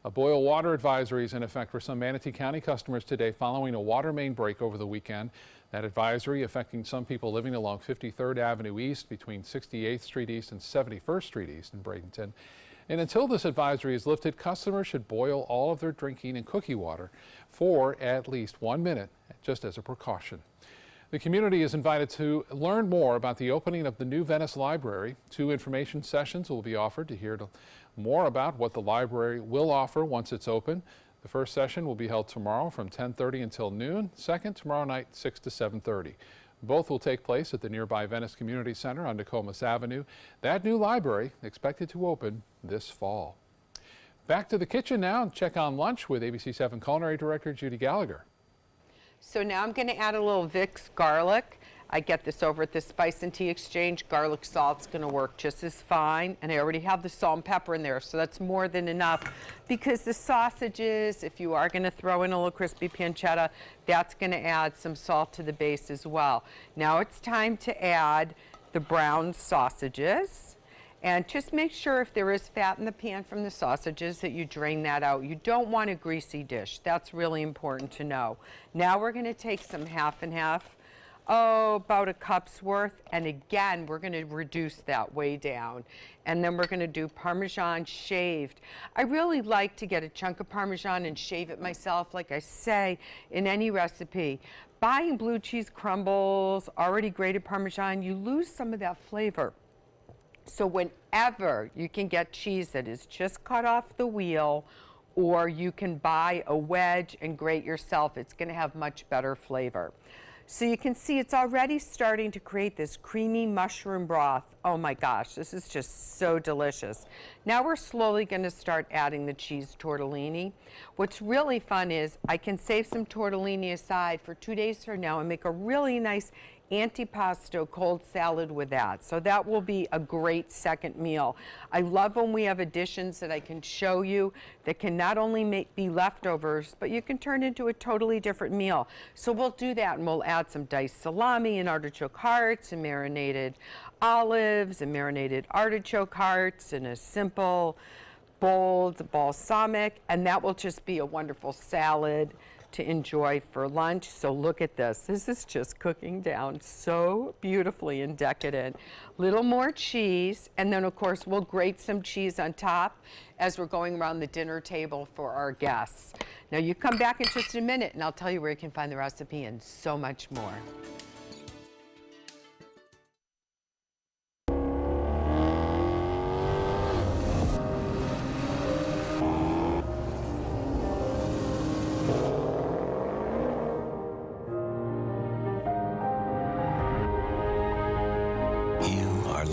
A boil water advisory is in effect for some Manatee County customers today following a water main break over the weekend. That advisory affecting some people living along 53rd Avenue East between 68th Street East and 71st Street East in Bradenton. And until this advisory is lifted, customers should boil all of their drinking and cookie water for at least 1 minute, just as a precaution. The community is invited to learn more about the opening of the new Venice Library. 2 information sessions will be offered to hear more about what the library will offer once it's open. The first session will be held tomorrow from 10:30 until noon. Second, tomorrow night, 6 to 7:30. Both will take place at the nearby Venice Community Center on Nokomis Avenue. That new library expected to open this fall. Back to the kitchen now and check on lunch with ABC 7 Culinary Director Judy Gallagher. So now I'm going to add a little Vicks garlic. I get this over at the Spice and Tea Exchange. Garlic salt's gonna work just as fine, and I already have the salt and pepper in there, so that's more than enough. Because the sausages, if you are gonna throw in a little crispy pancetta, that's gonna add some salt to the base as well. Now it's time to add the brown sausages. And just make sure if there is fat in the pan from the sausages that you drain that out. You don't want a greasy dish. That's really important to know. Now we're gonna take some half and half, about a cup's worth. And again, we're gonna reduce that way down. And then we're gonna do Parmesan shaved. I really like to get a chunk of Parmesan and shave it myself, like I say in any recipe. Buying blue cheese crumbles, already grated Parmesan, you lose some of that flavor. So whenever you can get cheese that is just cut off the wheel, or you can buy a wedge and grate yourself, it's gonna have much better flavor. So you can see it's already starting to create this creamy mushroom broth. Oh my gosh, this is just so delicious. Now we're slowly gonna start adding the cheese tortellini. What's really fun is I can save some tortellini aside for 2 days from now and make a really nice antipasto cold salad with that. So that will be a great second meal. I love when we have additions that I can show you that can not only be leftovers, but you can turn into a totally different meal. So we'll do that, and we'll add some diced salami and artichoke hearts and marinated olives and marinated artichoke hearts and a simple bold balsamic, and that will just be a wonderful salad to enjoy for lunch. So look at this. This is just cooking down so beautifully and decadent. Little more cheese, and then of course we'll grate some cheese on top as we're going around the dinner table for our guests. Now you come back in just a minute and I'll tell you where you can find the recipe and so much more.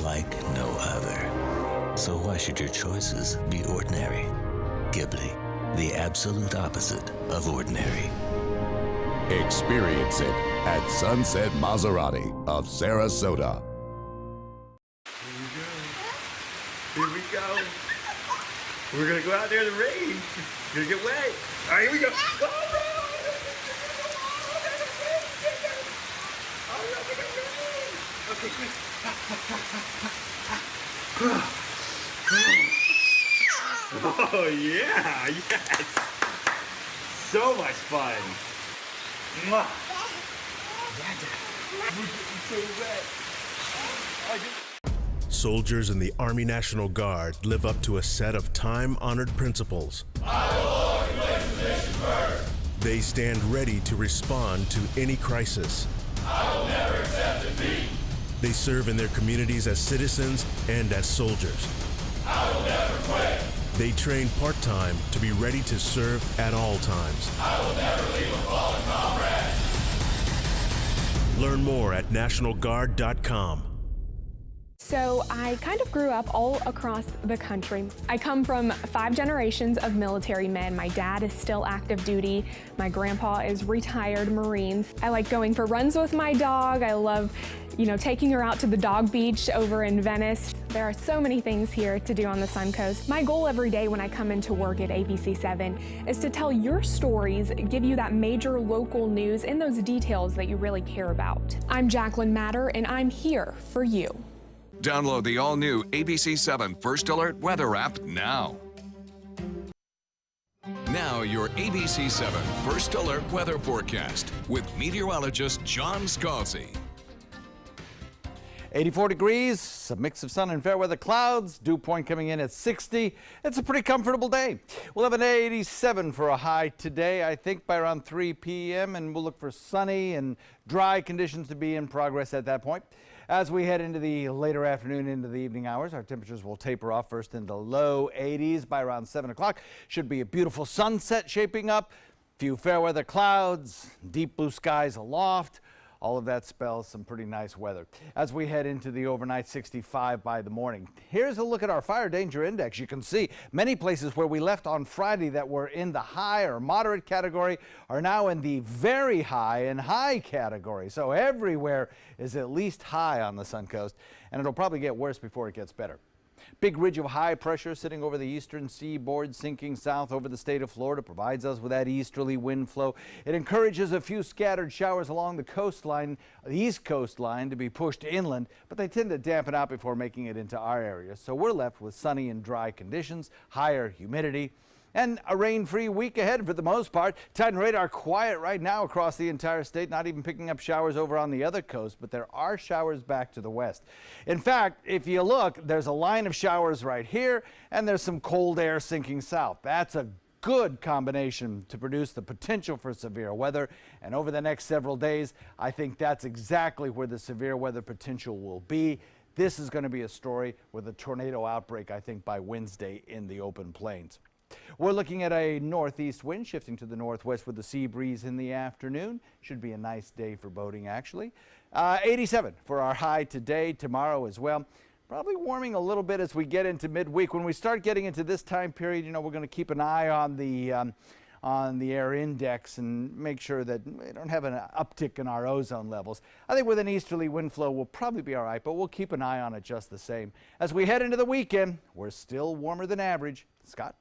Like no other. So why should your choices be ordinary? Ghibli, the absolute opposite of ordinary. Experience it at Sunset Maserati of Sarasota. Here we go. We're gonna go out there in the rain. We're gonna get wet. All right, here we go. Okay, quick. Oh yeah, yes. So much fun. Mwah. We're getting so wet. Soldiers in the Army National Guard live up to a set of time-honored principles. I will always place the mission first. They stand ready to respond to any crisis. I will never accept defeat. They serve in their communities as citizens and as soldiers. I will never quit. They train part-time to be ready to serve at all times. I will never leave a fallen comrade. Learn more at NationalGuard.com. So I kind of grew up all across the country. I come from 5 generations of military men. My dad is still active duty. My grandpa is retired Marines. I like going for runs with my dog. I love, taking her out to the dog beach over in Venice. There are so many things here to do on the Suncoast. My goal every day when I come into work at ABC7 is to tell your stories, give you that major local news and those details that you really care about. I'm Jacqueline Matter, and I'm here for you. Download the all-new ABC7 First Alert weather app now. Now your ABC7 First Alert weather forecast with meteorologist John Scalzi. 84 degrees, a mix of sun and fair weather clouds, dew point coming in at 60. It's a pretty comfortable day. We'll have an 87 for a high today, I think by around 3 p.m., and we'll look for sunny and dry conditions to be in progress at that point. As we head into the later afternoon into the evening hours, our temperatures will taper off first in the low 80s by around 7 o'clock. Should be a beautiful sunset shaping up. Few fair weather clouds, deep blue skies aloft. All of that spells some pretty nice weather. As we head into the overnight 65 by the morning, here's a look at our fire danger index. You can see many places where we left on Friday that were in the high or moderate category are now in the very high and high category. So everywhere is at least high on the Suncoast, and it'll probably get worse before it gets better. Big ridge of high pressure sitting over the eastern seaboard, sinking south over the state of Florida, provides us with that easterly wind flow. It encourages a few scattered showers along the coastline, the east coastline, to be pushed inland, but they tend to dampen out before making it into our area. So we're left with sunny and dry conditions, higher humidity, and a rain-free week ahead for the most part. Titan radar quiet right now across the entire state, not even picking up showers over on the other coast, but there are showers back to the west. In fact, if you look, there's a line of showers right here, and there's some cold air sinking south. That's a good combination to produce the potential for severe weather. And over the next several days, I think that's exactly where the severe weather potential will be. This is going to be a story with a tornado outbreak, I think, by Wednesday in the open plains. We're looking at a northeast wind shifting to the northwest with the sea breeze in the afternoon. Should be a nice day for boating, actually. 87 for our high today, tomorrow as well. Probably warming a little bit as we get into midweek. When we start getting into this time period, you know, we're going to keep an eye on the air index and make sure that we don't have an uptick in our ozone levels. I think with an easterly wind flow, we'll probably be all right, but we'll keep an eye on it just the same. As we head into the weekend, we're still warmer than average. Scott?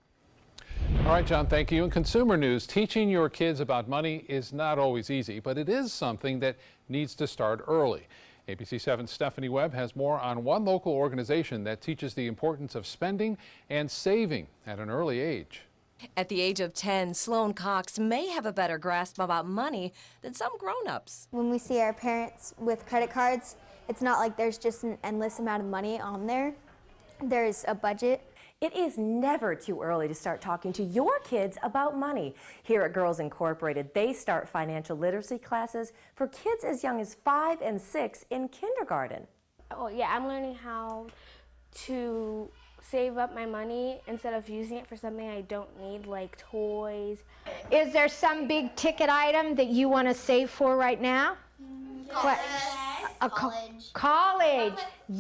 All right, John, thank you. In consumer news, teaching your kids about money is not always easy, but it is something that needs to start early. ABC 7's Stephanie Webb has more on one local organization that teaches the importance of spending and saving at an early age. At the age of 10, Sloan Cox may have a better grasp about money than some grown-ups. When we see our parents with credit cards, it's not like there's just an endless amount of money on there. There's a budget. It is never too early to start talking to your kids about money. Here at Girls Incorporated, they start financial literacy classes for kids as young as 5 and 6 in kindergarten. Oh yeah, I'm learning how to save up my money instead of using it for something I don't need, like toys. Is there some big ticket item that you want to save for right now? College. College,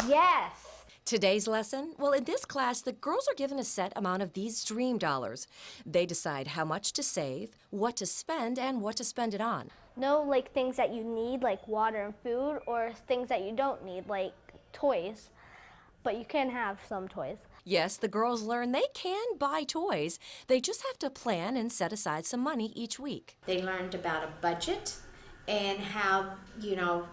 yes. Today's lesson? Well, in this class, the girls are given a set amount of these dream dollars. They decide how much to save, what to spend, and what to spend it on. No, like things that you need, like water and food, or things that you don't need, like toys. But you can have some toys. Yes, the girls learn they can buy toys. They just have to plan and set aside some money each week. They learned about a budget and how, you know,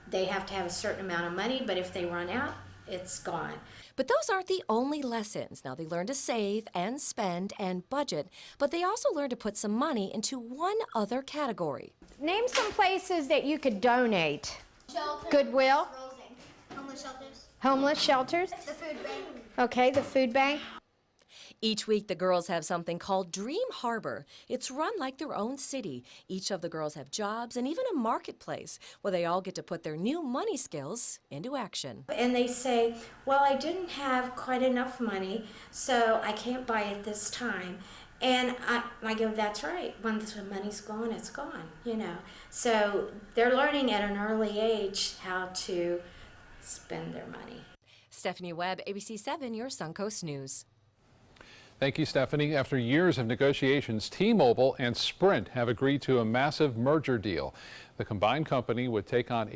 they have to have a certain amount of money, but if they run out, it's gone. But those aren't the only lessons. Now they learn to save and spend and budget, but they also learn to put some money into one other category. Name some places that you could donate. Shelters. Goodwill. Homeless shelters. Homeless shelters. The food bank. Okay, the food bank. Each week, the girls have something called Dream Harbor. It's run like their own city. Each of the girls have jobs and even a marketplace where they all get to put their new money skills into action. And they say, well, I didn't have quite enough money, so I can't buy it this time. And I go, that's right. Once the money's gone, it's gone, you know. So they're learning at an early age how to spend their money. Stephanie Webb, ABC 7, your Suncoast News. Thank you, Stephanie. After years of negotiations, T-Mobile and Sprint have agreed to a massive merger deal. The combined company would take on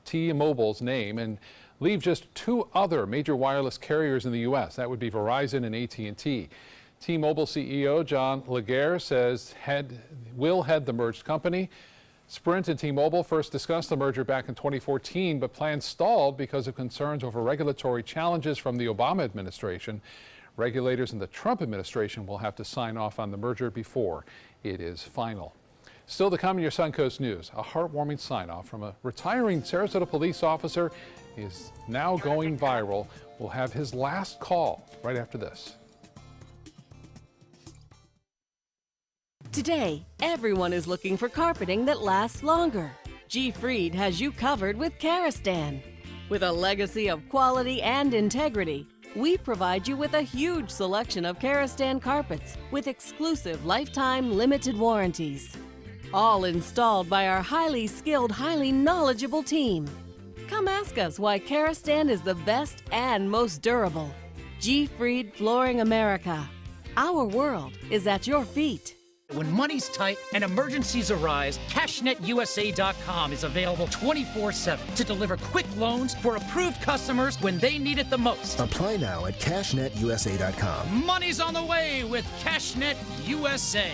T-Mobile's name and leave just 2 other major wireless carriers in the U.S. That would be Verizon and AT&T. T-Mobile CEO John Legere says will head the merged company. Sprint and T-Mobile first discussed the merger back in 2014, but plans stalled because of concerns over regulatory challenges from the Obama administration. Regulators in the Trump administration will have to sign off on the merger before it is final. Still to come in your Suncoast News, a heartwarming sign-off from a retiring Sarasota police officer is now going viral. We'll have his last call right after this. Today, everyone is looking for carpeting that lasts longer. G. Fried has you covered with Karastan. With a legacy of quality and integrity, we provide you with a huge selection of Karastan carpets with exclusive lifetime limited warranties. All installed by our highly skilled, highly knowledgeable team. Come ask us why Karastan is the best and most durable. G. Fried Flooring America. Our world is at your feet. When money's tight and emergencies arise, CashNetUSA.com is available 24/7 to deliver quick loans for approved customers when they need it the most. Apply now at CashNetUSA.com. Money's on the way with CashNet USA.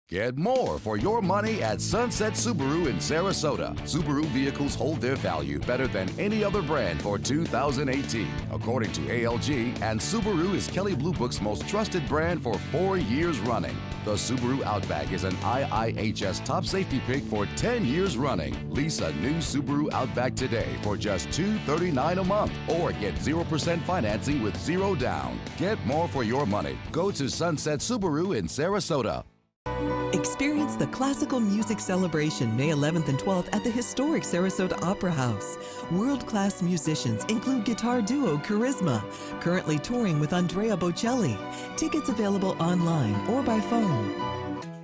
Get more for your money at Sunset Subaru in Sarasota. Subaru vehicles hold their value better than any other brand for 2018, according to ALG, and Subaru is Kelley Blue Book's most trusted brand for 4 years running. The Subaru Outback is an IIHS top safety pick for 10 years running. Lease a new Subaru Outback today for just $239 a month, or get 0% financing with 0 down. Get more for your money. Go to Sunset Subaru in Sarasota. Experience the Classical Music Celebration May 11th and 12th at the historic Sarasota Opera House. World-class musicians include guitar duo Charisma, currently touring with Andrea Bocelli. Tickets available online or by phone.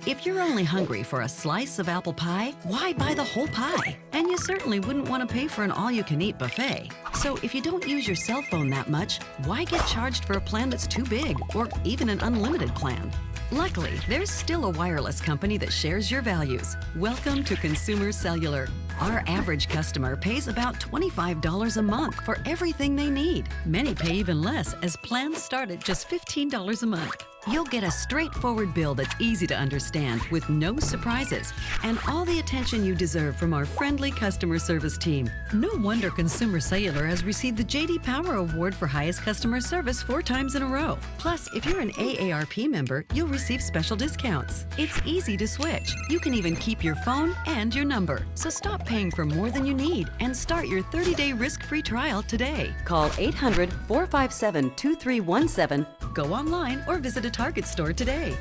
If you're only hungry for a slice of apple pie, why buy the whole pie? And you certainly wouldn't want to pay for an all-you-can-eat buffet. So if you don't use your cell phone that much, why get charged for a plan that's too big or even an unlimited plan? Luckily, there's still a wireless company that shares your values. Welcome to Consumer Cellular. Our average customer pays about $25 a month for everything they need. Many pay even less, as plans start at just $15 a month. You'll get a straightforward bill that's easy to understand with no surprises and all the attention you deserve from our friendly customer service team. No wonder Consumer Cellular has received the J.D. Power Award for highest customer service 4 times in a row. Plus, if you're an AARP member, you'll receive special discounts. It's easy to switch. You can even keep your phone and your number. So stop paying for more than you need and start your 30-day risk-free trial today. Call 800-457-2317. Go online or visit a Target store today.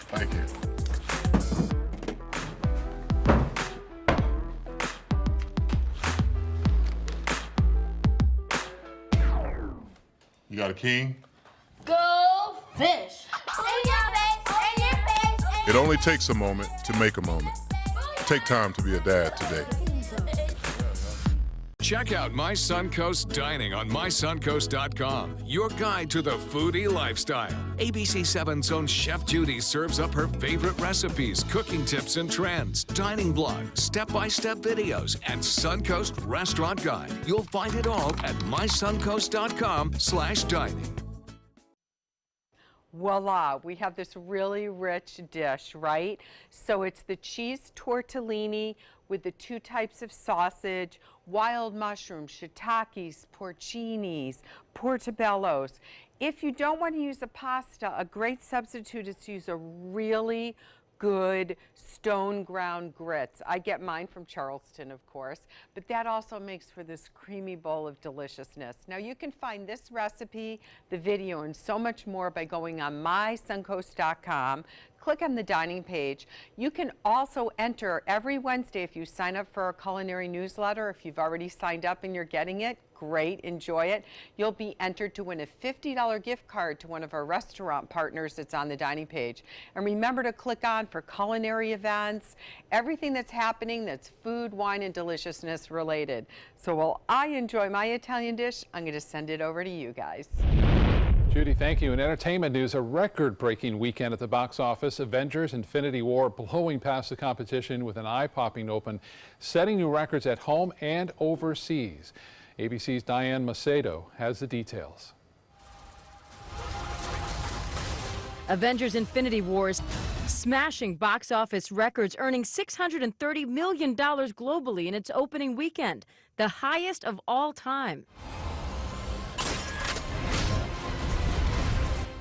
Thank you. You got a king? Go fish. It only takes a moment to make a moment. Take time to be a dad today. Check out My Suncoast Dining on mysuncoast.com, your guide to the foodie lifestyle. ABC 7's own Chef Judy serves up her favorite recipes, cooking tips and trends, dining blog, step-by-step videos, and Suncoast Restaurant Guide. You'll find it all at mysuncoast.com/dining. Voila, we have this really rich dish, right? So it's the cheese tortellini with the 2 types of sausage, wild mushrooms, shiitakes, porcinis, portobellos. If you don't want to use a pasta, a great substitute is to use a really good stone ground grits. I get mine from Charleston, of course, but that also makes for this creamy bowl of deliciousness. Now you can find this recipe, the video, and so much more by going on mysuncoast.com. Click on the dining page. You can also enter every Wednesday if you sign up for our culinary newsletter. If you've already signed up and you're getting it, great, enjoy it. You'll be entered to win a $50 gift card to one of our restaurant partners that's on the dining page. And remember to click on for culinary events, everything that's happening that's food, wine, and deliciousness related. So while I enjoy my Italian dish, I'm going to send it over to you guys. Judy, thank you. In entertainment news, a record-breaking weekend at the box office. Avengers: Infinity War blowing past the competition with an eye-popping open, setting new records at home and overseas. ABC's Diane Macedo has the details. Avengers: Infinity Wars smashing box office records, earning $630 million globally in its opening weekend, the highest of all time.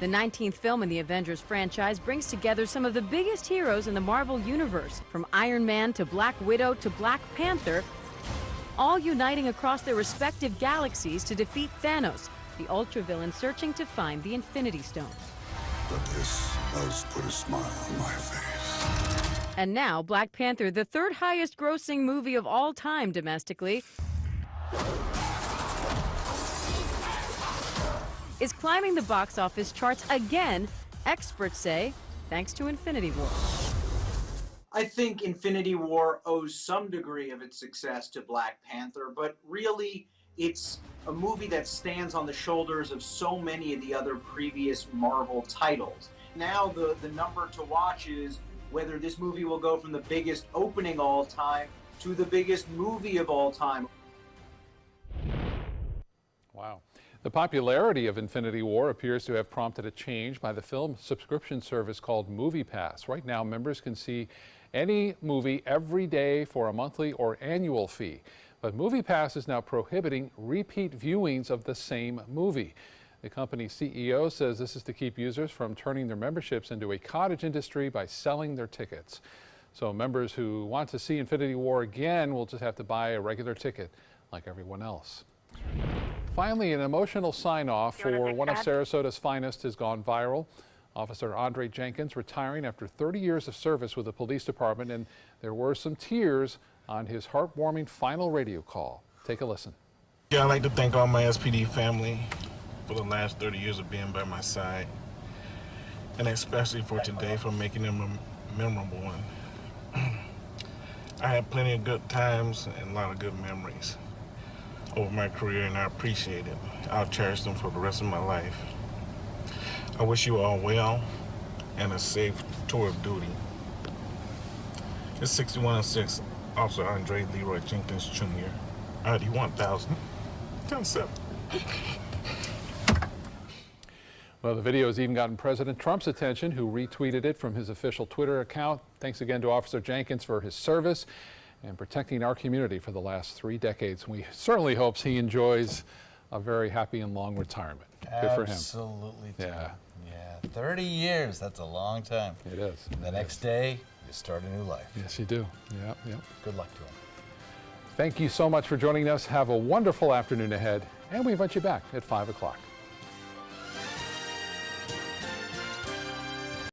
The 19th film in the Avengers franchise brings together some of the biggest heroes in the Marvel Universe, from Iron Man to Black Widow to Black Panther, all uniting across their respective galaxies to defeat Thanos, the ultra-villain searching to find the Infinity Stones. But this does put a smile on my face. And now, Black Panther, the 3rd highest grossing movie of all time domestically, is climbing the box office charts again, experts say, thanks to Infinity War. I think Infinity War owes some degree of its success to Black Panther, but really it's a movie that stands on the shoulders of so many of the other previous Marvel titles. Now the number to watch is whether this movie will go from the biggest opening all time to the biggest movie of all time. Wow. The popularity of Infinity War appears to have prompted a change by the film subscription service called MoviePass. Right now, members can see any movie every day for a monthly or annual fee. But MoviePass is now prohibiting repeat viewings of the same movie. The company's CEO says this is to keep users from turning their memberships into a cottage industry by selling their tickets. So members who want to see Infinity War again will just have to buy a regular ticket like everyone else. Finally, an emotional sign-off for one of Sarasota's finest has gone viral. Officer Andre Jenkins retiring after 30 years of service with the police department, and there were some tears on his heartwarming final radio call. Take a listen. Yeah, I'd like to thank all my SPD family for the last 30 years of being by my side, and especially for today for making them a memorable one. I had plenty of good times and a lot of good memories over my career, and I appreciate it. I'll cherish them for the rest of my life. I wish you all well and a safe tour of duty. It's 6106, Officer Andre Leroy Jenkins Jr. ID 1000, 10-7. Well, the video has even gotten President Trump's attention, who retweeted it from his official Twitter account. Thanks again to Officer Jenkins for his service and protecting our community for the last 3 decades. We certainly hope he enjoys a very happy and long retirement. Good for him. Absolutely. Yeah. Yeah, 30 years, that's a long time. It is. The next day, you start a new life. Yes, you do. Yeah, yeah. Good luck to him. Thank you so much for joining us. Have a wonderful afternoon ahead, and we invite you back at 5 o'clock.